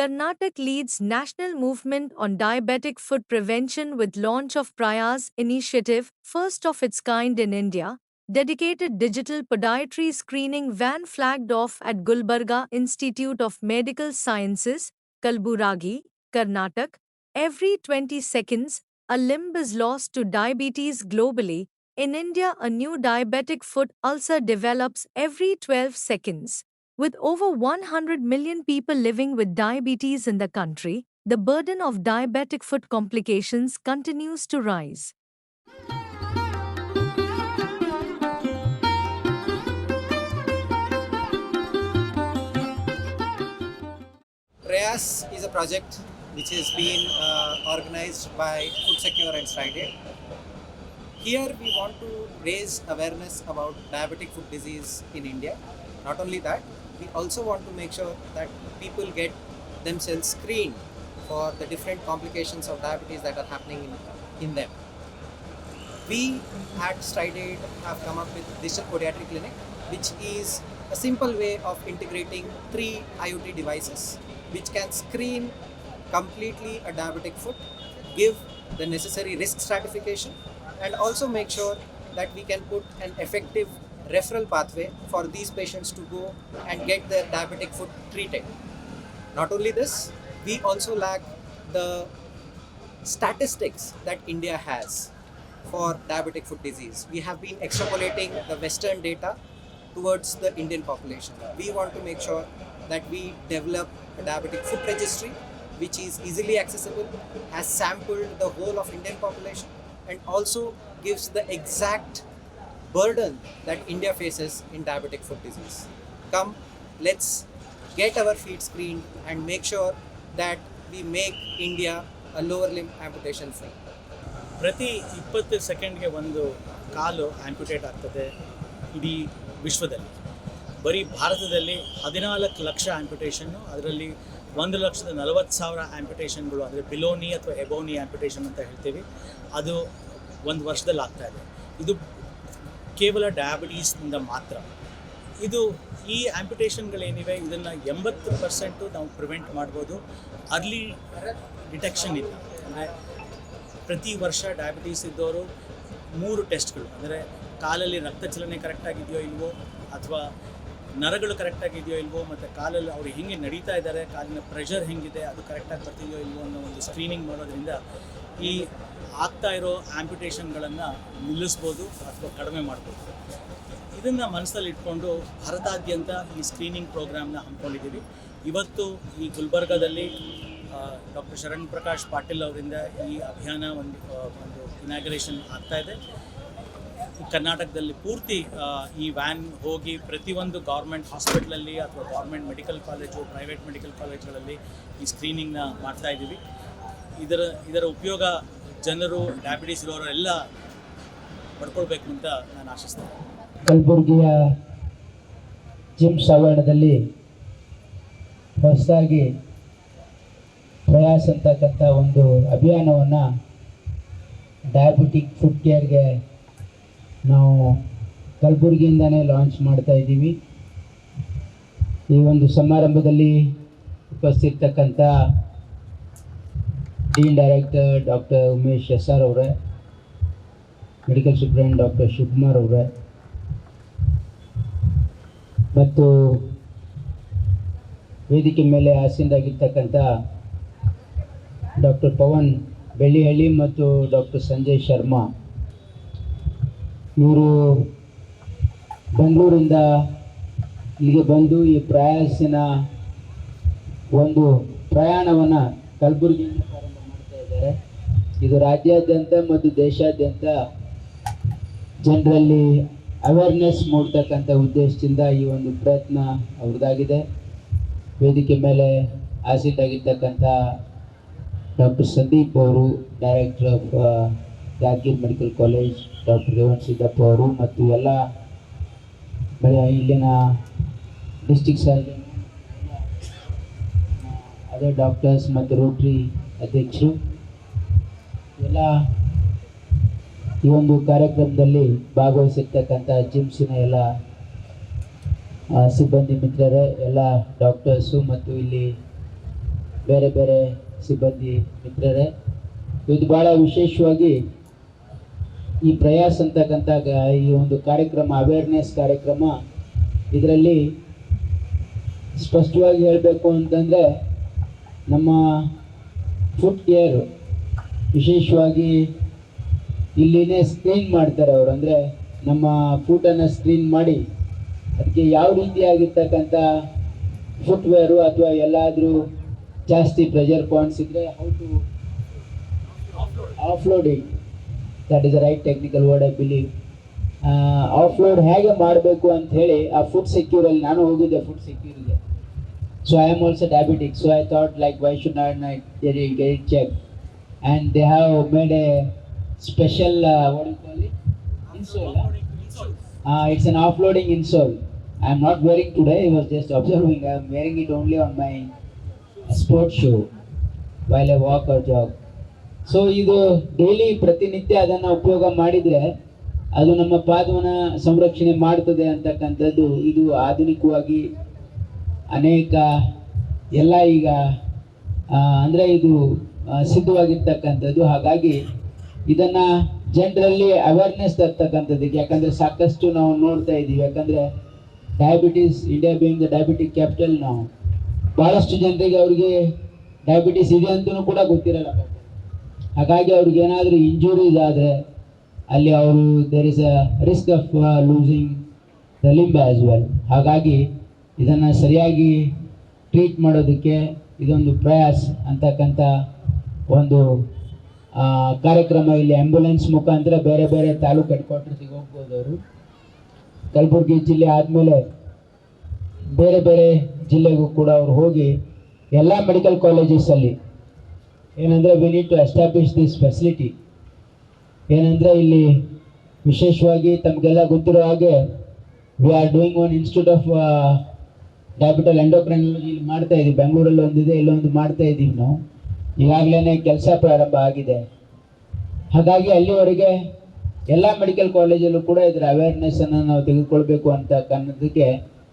Karnataka leads national movement on diabetic foot prevention with launch of Prayas initiative, first of its kind in India. Dedicated digital podiatry screening van flagged off at Gulbarga Institute of Medical Sciences, Kalburagi, Karnataka. Every 20 seconds, a limb is lost to diabetes globally. In India, a new diabetic foot ulcer develops every 12 seconds. With over 100 million people living with diabetes in the country, the burden of diabetic foot complications continues to rise. Prayas is a project which is being organized by Food Secure and Stride. Here we want to raise awareness about diabetic foot disease in India. Not only that, we also want to make sure that people get themselves screened for the different complications of diabetes that are happening in them. We at Stride have come up with Digital Podiatry Clinic, which is a simple way of integrating 3 IoT devices which can screen completely a diabetic foot, give the necessary risk stratification, and also make sure that we can put an effective referral pathway for these patients to go and get their diabetic foot treated. Not only this, we also lack the statistics that India has for diabetic foot disease. We have been extrapolating the Western data towards the Indian population. We want to make sure that we develop a diabetic foot registry which is easily accessible, has sampled the whole of Indian population, and also gives the exact burden that India faces in diabetic foot disease. Come, let's get our feet screened and make sure that we make India a lower limb amputation free. ಪ್ರತಿ 20 ಸೆಕೆಂಡ್ಗೆ ಒಂದು ಕಾಲು ಆಂಪ್ಯುಟೇಟ್ ಆಗ್ತದೆ ಇಡೀ ವಿಶ್ವದಲ್ಲಿ. ಬರೀ ಭಾರತದಲ್ಲಿ 14 ಲಕ್ಷ ಆಂಪ್ಯುಟೇಷನ್ನು, ಅದರಲ್ಲಿ 1,40,000 ಆಂಪ್ಯುಟೇಷನ್ಗಳು ಅಂದರೆ ಬಿಲೋನಿ ಅಥವಾ ಎಬೋನಿ ಆಂಪ್ಯುಟೇಷನ್ ಅಂತ ಹೇಳ್ತೀವಿ, ಅದು ಒಂದು ವರ್ಷದಲ್ಲಿ ಆಗ್ತಾಯಿದೆ. ಇದು ಕೇವಲ ಡಯಾಬಿಟೀಸ್ನಿಂದ ಮಾತ್ರ. ಇದು ಈ ಆಂಪ್ಯುಟೇಷನ್ಗಳೇನಿವೆ ಇದನ್ನು 80% ನಾವು ಪ್ರಿವೆಂಟ್ ಮಾಡ್ಬೋದು. ಅರ್ಲಿ ಡಿಟೆಕ್ಷನ್ ಇಲ್ಲ ಅಂದರೆ ಪ್ರತಿ ವರ್ಷ ಡಯಾಬಿಟೀಸ್ ಇದ್ದವರು 3 ಟೆಸ್ಟ್ಗಳು ಅಂದರೆ ಕಾಲಲ್ಲಿ ರಕ್ತ ಚಲನೆ ಕರೆಕ್ಟಾಗಿದೆಯೋ ಇಲ್ವೋ, ಅಥವಾ ನರಗಳು ಕರೆಕ್ಟಾಗಿದೆಯೋ ಇಲ್ವೋ, ಮತ್ತು ಕಾಲಲ್ಲಿ ಅವರು ಹೆಂಗೆ ನಡೀತಾ ಇದ್ದಾರೆ, ಕಾಲಿನ ಪ್ರೆಷರ್ ಹೆಂಗಿದೆ, ಅದು ಕರೆಕ್ಟಾಗಿ ಬರ್ತಿದೆಯೋ ಇಲ್ವೋ ಅನ್ನೋ ಒಂದು ಸ್ಕ್ರೀನಿಂಗ್ ಮಾಡೋದ್ರಿಂದ ಈ ಆಗ್ತಾ ಇರೋ ಆಂಪ್ಯುಟೇಷನ್ಗಳನ್ನು ನಿಲ್ಲಿಸ್ಬೋದು ಅಥವಾ ಕಡಿಮೆ ಮಾಡ್ಬೋದು. ಇದನ್ನು ಮನಸ್ಸಲ್ಲಿ ಇಟ್ಕೊಂಡು ಭಾರತಾದ್ಯಂತ ಈ ಸ್ಕ್ರೀನಿಂಗ್ ಪ್ರೋಗ್ರಾಮ್ನ ಹಮ್ಮಿಕೊಂಡಿದ್ದೀವಿ. ಇವತ್ತು ಈ ಗುಲ್ಬರ್ಗಾದಲ್ಲಿ ಡಾಕ್ಟರ್ ಶರಣ್ ಪ್ರಕಾಶ್ ಪಾಟೀಲ್ ಅವರಿಂದ ಈ ಅಭಿಯಾನ ಒಂದು ಇನಾಗ್ರೇಷನ್ ಆಗ್ತಾಯಿದೆ. ಕರ್ನಾಟಕದಲ್ಲಿ ಪೂರ್ತಿ ಈ ವ್ಯಾನ್ ಹೋಗಿ ಪ್ರತಿಯೊಂದು ಗೌರ್ಮೆಂಟ್ ಹಾಸ್ಪಿಟ್ಲಲ್ಲಿ ಅಥವಾ government medical college, private medical ಕಾಲೇಜ್ಗಳಲ್ಲಿ ಈ ಸ್ಕ್ರೀನಿಂಗ್ನ ಮಾಡ್ತಾಯಿದ್ದೀವಿ. ಇದರ ಉಪಯೋಗ ಜನರು, ಡಯಾಬಿಟೀಸ್ ಇರೋರೆಲ್ಲ ಪಡ್ಕೊಳ್ಬೇಕು ಅಂತ ನಾನು ಆಶಿಸ್ತೇನೆ. ಕಲಬುರಗಿಯ ಜಿಮ್ಸ್ ಆವರಣದಲ್ಲಿ ಹೊಸದಾಗಿ ಪ್ರಯಾಸ್ ಅಂತಕ್ಕಂಥ ಒಂದು ಅಭಿಯಾನವನ್ನು ಡಯಾಬಿಟಿಕ್ ಫುಡ್ ಕೇರ್ಗೆ ನಾವು ಕಲಬುರಗಿಯಿಂದನೇ ಲಾಂಚ್ ಮಾಡ್ತಾ ಇದ್ದೀವಿ. ಈ ಒಂದು ಸಮಾರಂಭದಲ್ಲಿ ಉಪಸ್ಥಿತಕ್ಕಂಥ ಡೀನ್ ಡೈರೆಕ್ಟರ್ ಡಾಕ್ಟರ್ ಉಮೇಶ್ ಎಸ್.ಆರ್. ಅವರೇ, ಮೆಡಿಕಲ್ ಸೂಪ್ರೆಂಟ್ ಡಾಕ್ಟರ್ ಶಿವಕುಮಾರ್ ಅವರೇ, ಮತ್ತು ವೇದಿಕೆ ಮೇಲೆ ಆಸೀನರಾಗಿರ್ತಕ್ಕಂಥ ಡಾಕ್ಟರ್ ಪವನ್ ಬೆಳ್ಳಿಹಳ್ಳಿ ಮತ್ತು ಡಾಕ್ಟರ್ ಸಂಜಯ್ ಶರ್ಮಾ, ಇವರು ಬೆಂಗಳೂರಿಂದ ಇಲ್ಲಿಗೆ ಬಂದು ಈ ಪ್ರಯಾಸಿನ ಒಂದು ಪ್ರಯಾಣವನ್ನು ಕಲಬುರಗಿಯಿಂದ ಪ್ರಾರಂಭ ಮಾಡ್ತಾ ಇದ್ದಾರೆ. ಇದು ರಾಜ್ಯಾದ್ಯಂತ ಮತ್ತು ದೇಶಾದ್ಯಂತ ಜನರಲ್ಲಿ ಅವೇರ್ನೆಸ್ ಮೂಡ್ತಕ್ಕಂಥ ಉದ್ದೇಶದಿಂದ ಈ ಒಂದು ಪ್ರಯತ್ನ ಅವ್ರದ್ದಾಗಿದೆ. ವೇದಿಕೆ ಮೇಲೆ ಆಸೀನರಾಗಿರ್ತಕ್ಕಂಥ ಡಾಕ್ಟರ್ ಸಂದೀಪ್ ಅವರು, director of Yadgiri medical college, doctor Revan Siddappa ಅವರು, ಮತ್ತು ಎಲ್ಲ ಇಲ್ಲಿನ ಡಿಸ್ಟಿಕ್ ಸರ್ಜನ್, ಅದೇ ಡಾಕ್ಟರ್ಸ್ ಮತ್ತು ರೋಟ್ರಿ ಅಧ್ಯಕ್ಷರು ಎಲ್ಲ ಈ ಒಂದು ಕಾರ್ಯಕ್ರಮದಲ್ಲಿ ಭಾಗವಹಿಸಿರ್ತಕ್ಕಂಥ ಜಿಮ್ಸಿನ ಎಲ್ಲ ಸಿಬ್ಬಂದಿ ಮಿತ್ರರೇ, ಎಲ್ಲ ಡಾಕ್ಟರ್ಸು ಮತ್ತು ಇಲ್ಲಿ ಬೇರೆ ಬೇರೆ ಸಿಬ್ಬಂದಿ ಮಿತ್ರರೇ, ಇದು ಭಾಳ ವಿಶೇಷವಾಗಿ ಈ ಪ್ರಯಾಸ್ ಅಂತಕ್ಕಂಥ ಈ ಒಂದು ಕಾರ್ಯಕ್ರಮ, ಅವೇರ್ನೆಸ್ ಕಾರ್ಯಕ್ರಮ, ಇದರಲ್ಲಿ ಸ್ಪಷ್ಟವಾಗಿ ಹೇಳಬೇಕು ಅಂತಂದರೆ ನಮ್ಮ ಫುಡ್ ಕೇರ್ ವಿಶೇಷವಾಗಿ ಇಲ್ಲಿನೇ ಸ್ಕ್ರೀನ್ ಮಾಡ್ತಾರೆ ಅವರು. ಅಂದರೆ ನಮ್ಮ ಫುಡ್ಡನ್ನು ಸ್ಕ್ರೀನ್ ಮಾಡಿ ಅದಕ್ಕೆ ಯಾವ ರೀತಿಯಾಗಿರ್ತಕ್ಕಂಥ ಫುಟ್ವೇರು ಅಥವಾ ಎಲ್ಲಾದರೂ ಜಾಸ್ತಿ ಪ್ರೆಷರ್ ಪಾಯಿಂಟ್ಸ್ ಇದ್ದರೆ how to offloading, that is the right technical word I believe. Offload ಹೇಗೆ ಮಾಡಬೇಕು ಅಂತ ಹೇಳಿ ಆ ಫುಡ್ ಸೆಕ್ಯೂರಲ್ಲಿ ನಾನು ಹೋಗಿದ್ದೆ, ಫುಡ್ ಸೆಕ್ಯೂರಿಗೆ. So I am also diabetic, so I thought like why should not get it checked, and they have made a special what do you call it, insole. It's an offloading insole. I am not wearing today, I was just observing. I am wearing it only on my sports shoe while I walk or jog. So ಇದು daily ಪ್ರತಿನಿತ್ಯ ಅದನ್ನು ಉಪಯೋಗ ಮಾಡಿದರೆ ಅದು ನಮ್ಮ ಪಾದವನ್ನು ಸಂರಕ್ಷಣೆ ಮಾಡ್ತದೆ ಅಂತಕ್ಕಂಥದ್ದು ಇದು ಆಧುನಿಕವಾಗಿ ಅನೇಕ ಎಲ್ಲ ಈಗ ಅಂದರೆ ಇದು ಸಿದ್ಧವಾಗಿರ್ತಕ್ಕಂಥದ್ದು. ಹಾಗಾಗಿ ಇದನ್ನು ಜನರಲ್ಲಿ ಅವೇರ್ನೆಸ್ ತರ್ತಕ್ಕಂಥದ್ದಕ್ಕೆ, ಯಾಕಂದರೆ ಸಾಕಷ್ಟು ನಾವು ನೋಡ್ತಾ ಇದ್ದೀವಿ. ಯಾಕಂದರೆ diabetes, India being the diabetic capital, ನಾವು ಭಾಳಷ್ಟು ಜನರಿಗೆ ಅವ್ರಿಗೆ ಡಯಾಬಿಟೀಸ್ ಇದೆ ಅಂತಲೂ ಕೂಡ ಗೊತ್ತಿರಲ್ಲ. ಹಾಗಾಗಿ ಅವ್ರಿಗೆ ಏನಾದರೂ ಇಂಜುರೀಸ್ ಆದರೆ ಅಲ್ಲಿ ಅವರು there is a risk of losing the limb as well. ಹಾಗಾಗಿ ಇದನ್ನು ಸರಿಯಾಗಿ ಟ್ರೀಟ್ ಮಾಡೋದಕ್ಕೆ ಇದೊಂದು ಪ್ರಯಾಸ್ ಅಂತಕ್ಕಂಥ ಒಂದು ಕಾರ್ಯಕ್ರಮ. ಇಲ್ಲಿ ಆ್ಯಂಬುಲೆನ್ಸ್ ಮುಖಾಂತರ ಬೇರೆ ಬೇರೆ ತಾಲೂಕು ಹೆಡ್ ಕ್ವಾರ್ಟರ್ಸಿಗೆ ಹೋಗ್ಬೋದು ಅವರು. ಕಲಬುರಗಿ ಜಿಲ್ಲೆ ಆದಮೇಲೆ ಬೇರೆ ಬೇರೆ ಜಿಲ್ಲೆಗೂ ಕೂಡ ಅವರು ಹೋಗಿ ಎಲ್ಲ ಮೆಡಿಕಲ್ ಕಾಲೇಜಸಲ್ಲಿ ಏನಂದರೆ we need to establish this facility. ಏನಂದರೆ ಇಲ್ಲಿ ವಿಶೇಷವಾಗಿ ತಮಗೆಲ್ಲ ಗೊತ್ತಿರೋ ಹಾಗೆ we are doing one institute of diabetology endocrinology ಇಲ್ಲಿ ಮಾಡ್ತಾ ಇದ್ದೀವಿ. ಬೆಂಗಳೂರಲ್ಲಿ ಒಂದಿದೆ, ಇಲ್ಲೊಂದು ಮಾಡ್ತಾ ಇದ್ದೀವಿ ನಾವು. ಈಗಾಗಲೇ ಕೆಲಸ ಪ್ರಾರಂಭ ಆಗಿದೆ. ಹಾಗಾಗಿ ಅಲ್ಲಿವರೆಗೆ ಎಲ್ಲ ಮೆಡಿಕಲ್ ಕಾಲೇಜಲ್ಲೂ ಕೂಡ ಇದರ ಅವೇರ್ನೆಸ್ಸನ್ನು ನಾವು ತೆಗೆದುಕೊಳ್ಬೇಕು ಅಂತ ಅನ್ನೋದಕ್ಕೆ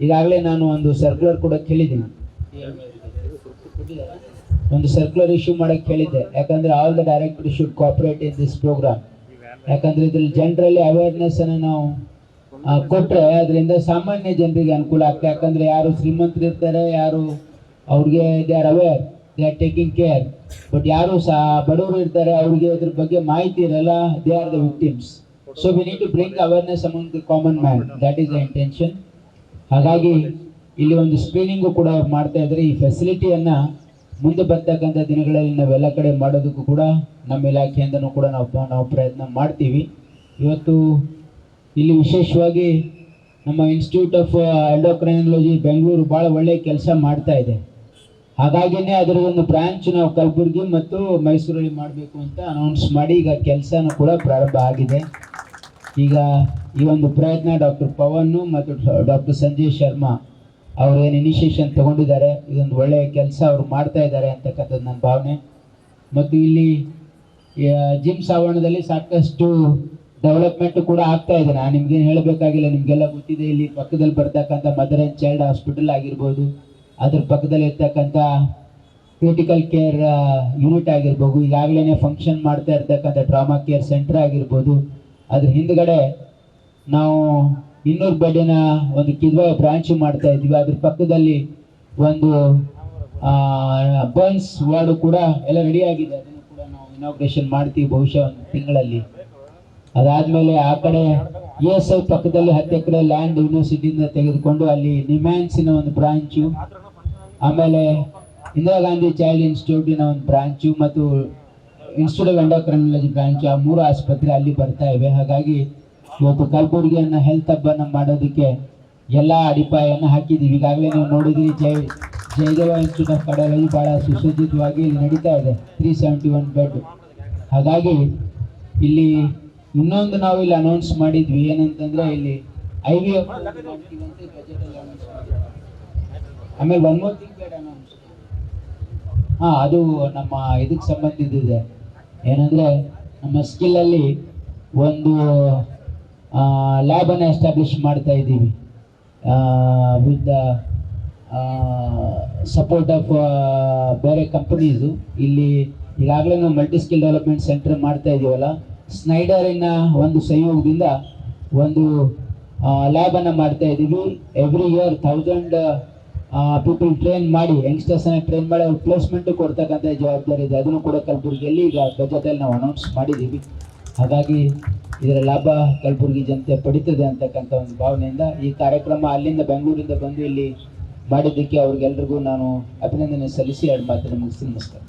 ಈಗಾಗಲೇ ನಾನು ಒಂದು ಸರ್ಕ್ಯುಲರ್ ಕೂಡ ಕೇಳಿದ್ದೀನಿ, ಒಂದು ಸರ್ಕ್ಯುಲರ್ ಇಶ್ಯೂ ಮಾಡೋಕ್ಕೆ ಹೇಳಿದ್ದೆ. ಯಾಕಂದರೆ all the director should cooperate in this programme. ಯಾಕಂದರೆ ಇದರಲ್ಲಿ ಜನರಲ್ಲಿ ಅವೇರ್ನೆಸ್ಸನ್ನು ನಾವು ಕೊಟ್ಟರೆ ಅದರಿಂದ ಸಾಮಾನ್ಯ ಜನರಿಗೆ ಅನುಕೂಲ ಆಗ್ತದೆ. ಯಾಕಂದರೆ ಯಾರು ಶ್ರೀಮಂತರು ಇರ್ತಾರೆ, ಯಾರು ಅವ್ರಿಗೆ they are aware, they are taking care. But ಯಾರು ಬಡವರು ಇರ್ತಾರೆ, ಅವ್ರಿಗೆ ಇದ್ರ ಬಗ್ಗೆ ಮಾಹಿತಿ ಇರಲ್ಲ, they are the victims. So we need to bring awareness among the common man, that is the intention. ಹಾಗಾಗಿ ಇಲ್ಲಿ ಒಂದು ಸ್ಕ್ರೀನಿಂಗು ಕೂಡ ಅವ್ರು ಮಾಡ್ತಾ ಇದ್ದಾರೆ. ಈ ಫೆಸಿಲಿಟಿಯನ್ನು ಮುಂದೆ ಬರ್ತಕ್ಕಂಥ ದಿನಗಳಲ್ಲಿ ನಾವೆಲ್ಲ ಕಡೆ ಮಾಡೋದಕ್ಕೂ ಕೂಡ ನಮ್ಮ ಇಲಾಖೆಯಿಂದನೂ ಕೂಡ ನಾವು ಪ್ರಯತ್ನ ಮಾಡ್ತೀವಿ. ಇವತ್ತು ಇಲ್ಲಿ ವಿಶೇಷವಾಗಿ ನಮ್ಮ ಇನ್ಸ್ಟಿಟ್ಯೂಟ್ ಆಫ್ ಎಂಡೋಕ್ರೈನಾಲಜಿ ಬೆಂಗಳೂರು ಭಾಳ ಒಳ್ಳೆಯ ಕೆಲಸ ಮಾಡ್ತಾ ಇದೆ. ಹಾಗಾಗಿಯೇ ಅದರ ಒಂದು ಬ್ರಾಂಚ್ ನಾವು ಕಲಬುರಗಿ ಮತ್ತು ಮೈಸೂರಲ್ಲಿ ಮಾಡಬೇಕು ಅಂತ ಅನೌನ್ಸ್ ಮಾಡಿ ಈಗ ಕೆಲಸನೂ ಕೂಡ ಪ್ರಾರಂಭ ಆಗಿದೆ. ಈಗ ಈ ಒಂದು ಪ್ರಯತ್ನ ಡಾಕ್ಟರ್ ಪವನ್ ಮತ್ತು ಡಾಕ್ಟರ್ ಸಂಜಯ್ ಶರ್ಮಾ ಅವರೇನು ಇನಿಷಿಯೇಷನ್ ತಗೊಂಡಿದ್ದಾರೆ, ಇದೊಂದು ಒಳ್ಳೆಯ ಕೆಲಸ ಅವರು ಮಾಡ್ತಾ ಇದ್ದಾರೆ ಅಂತಕ್ಕಂಥದ್ದು ನನ್ನ ಭಾವನೆ. ಮತ್ತು ಇಲ್ಲಿ ಜಿಮ್ಸ್ ಆವರಣದಲ್ಲಿ ಸಾಕಷ್ಟು ಡೆವಲಪ್ಮೆಂಟ್ ಕೂಡ ಆಗ್ತಾ ಇದೆ. ನಾನು ನಿಮ್ಗೇನು ಹೇಳಬೇಕಾಗಿಲ್ಲ, ನಿಮಗೆಲ್ಲ ಗೊತ್ತಿದೆ. ಇಲ್ಲಿ ಪಕ್ಕದಲ್ಲಿ ಬರ್ತಕ್ಕಂಥ ಮದರ್ ಆ್ಯಂಡ್ ಚೈಲ್ಡ್ ಹಾಸ್ಪಿಟಲ್ ಆಗಿರ್ಬೋದು, ಅದ್ರ ಪಕ್ಕದಲ್ಲಿ ಇರ್ತಕ್ಕಂಥ ಕ್ರಿಟಿಕಲ್ ಕೇರ್ ಯೂನಿಟ್ ಆಗಿರ್ಬೋದು, ಈಗಾಗಲೇ ಫಂಕ್ಷನ್ ಮಾಡ್ತಾ ಇರ್ತಕ್ಕಂಥ ಟ್ರಾಮಾ ಕೇರ್ ಸೆಂಟರ್ ಆಗಿರ್ಬೋದು, ಅದ್ರ ಹಿಂದ್ಗಡೆ ನಾವು 200 ಬೆಡ್ಡಿನ ಒಂದು ಕಿದ್ವಾಯ ಬ್ರಾಂಚು ಮಾಡ್ತಾ ಇದ್ದೀವಿ. ಅದ್ರ ಪಕ್ಕದಲ್ಲಿ ಒಂದು ಬರ್ನ್ಸ್ ವಾರ್ಡು ಕೂಡ ಎಲ್ಲ ರೆಡಿಯಾಗಿದೆ. ಅದನ್ನು ಕೂಡ ನಾವು ಇನಾಗ್ರೇಷನ್ ಮಾಡ್ತೀವಿ ಬಹುಶಃ ಒಂದು ತಿಂಗಳಲ್ಲಿ. ಅದಾದಮೇಲೆ ಆ ಕಡೆ ESI ಪಕ್ಕದಲ್ಲಿ 10 ಎಕರೆ ಲ್ಯಾಂಡ್ ಯೂನಿವರ್ಸಿಟಿಯಿಂದ ತೆಗೆದುಕೊಂಡು ಅಲ್ಲಿ ನಿಮ್ಯಾನ್ಸಿನ ಒಂದು ಬ್ರಾಂಚು, ಆಮೇಲೆ ಇಂದಿರಾ ಗಾಂಧಿ ಚೈಲ್ಡ್ ಇನ್ಸ್ಟಿಟ್ಯೂಟಿನ ಒಂದು ಬ್ರಾಂಚು ಮತ್ತು ಇನ್ಸ್ಟಿಟ್ಯೂಟ್ ಆಫ್ ಎಂಡೋಕ್ರೈನಾಲಜಿ ಬ್ರಾಂಚು, ಆ 3 ಆಸ್ಪತ್ರೆ ಅಲ್ಲಿ ಬರ್ತಾ ಇವೆ. ಹಾಗಾಗಿ ಇವತ್ತು ಕಲಬುರಗಿಯನ್ನು ಹೆಲ್ತ್ ಹಬ್ಬನ್ನು ಮಾಡೋದಕ್ಕೆ ಎಲ್ಲ ಅಡಿಪಾಯನ್ನು ಹಾಕಿದ್ದೀವಿ. ಈಗಾಗಲೇ ನೀವು ನೋಡಿದ್ರಿ, ಜಯದೇವ ಇನ್ಸ್ಟಿಟ್ಯೂಟ್ ಆಫ್ ಕಾರ್ಡಿಯಾಲಜಿ ಭಾಳ ಸುಸಜ್ಜಿತವಾಗಿ ಇಲ್ಲಿ ನಡೀತಾ ಇದೆ, 371 ಬೆಡ್. ಹಾಗಾಗಿ ಇಲ್ಲಿ ಇನ್ನೊಂದು ನಾವು ಇಲ್ಲಿ ಅನೌನ್ಸ್ ಮಾಡಿದ್ವಿ, ಏನಂತಂದರೆ ಇಲ್ಲಿ IVF ಬಜೆಟಲ್ಲಿ ಅನೌನ್ಸ್ ಮಾಡಿದ್ವಿ. ಆಮೇಲೆ 1 more thing ಬೇಡ ಅನೌನ್ಸ್, ಅದು ನಮ್ಮ ಇದಕ್ಕೆ ಸಂಬಂಧಿಸಿದೆ. ಏನಂದರೆ ನಮ್ಮ ಸ್ಕಿಲ್ಲಲ್ಲಿ ಒಂದು ಲ್ಯಾಬನ್ನು ಎಸ್ಟಾಬ್ಲಿಷ್ ಮಾಡ್ತಾ ಇದ್ದೀವಿ ವಿತ್ ಸಪೋರ್ಟ್ ಆಫ್ ಬೇರೆ ಕಂಪನೀಸು ಇಲ್ಲಿ ಈಗಾಗಲೇ ನಾವು ಮಲ್ಟಿ ಸ್ಕಿಲ್ ಡೆವಲಪ್ಮೆಂಟ್ ಸೆಂಟರ್ ಮಾಡ್ತಾ ಇದ್ದೀವಲ್ಲ, ಸ್ನೈಡರಿನ ಒಂದು ಸಹಯೋಗದಿಂದ ಒಂದು ಲ್ಯಾಬನ್ನು ಮಾಡ್ತಾ ಇದ್ದೀವಿ. ಎವ್ರಿ ಇಯರ್ 1000 ಪೀಪಲ್ ಟ್ರೈನ್ ಮಾಡಿ, ಯಂಗ್ಸ್ಟರ್ಸನ್ನು ಟ್ರೈನ್ ಮಾಡಿ ಅವ್ರ ಪ್ಲೇಸ್ಮೆಂಟು ಕೊಡ್ತಕ್ಕಂಥ ಜವಾಬ್ದಾರಿ ಇದೆ. ಅದನ್ನು ಕೂಡ ಕಲಬುರಗಿಯಲ್ಲಿ ಈಗ ಬಜೆಟಲ್ಲಿ ನಾವು ಅನೌನ್ಸ್ ಮಾಡಿದ್ದೀವಿ. ಹಾಗಾಗಿ ಇದರ ಲಾಭ ಕಲಬುರಗಿ ಜನತೆ ಪಡಿತದೆ ಅಂತಕ್ಕಂಥ ಒಂದು ಭಾವನೆಯಿಂದ ಈ ಕಾರ್ಯಕ್ರಮ ಅಲ್ಲಿಂದ ಬೆಂಗಳೂರಿಂದ ಬಂದು ಇಲ್ಲಿ ಮಾಡಿದ್ದಕ್ಕೆ ಅವ್ರಿಗೆಲ್ರಿಗೂ ನಾನು ಅಭಿನಂದನೆ ಸಲ್ಲಿಸಿ 2 ಮಾತನ್ನು ಮುಗಿಸ್ತೀನಿ. ನಮಸ್ಕಾರ.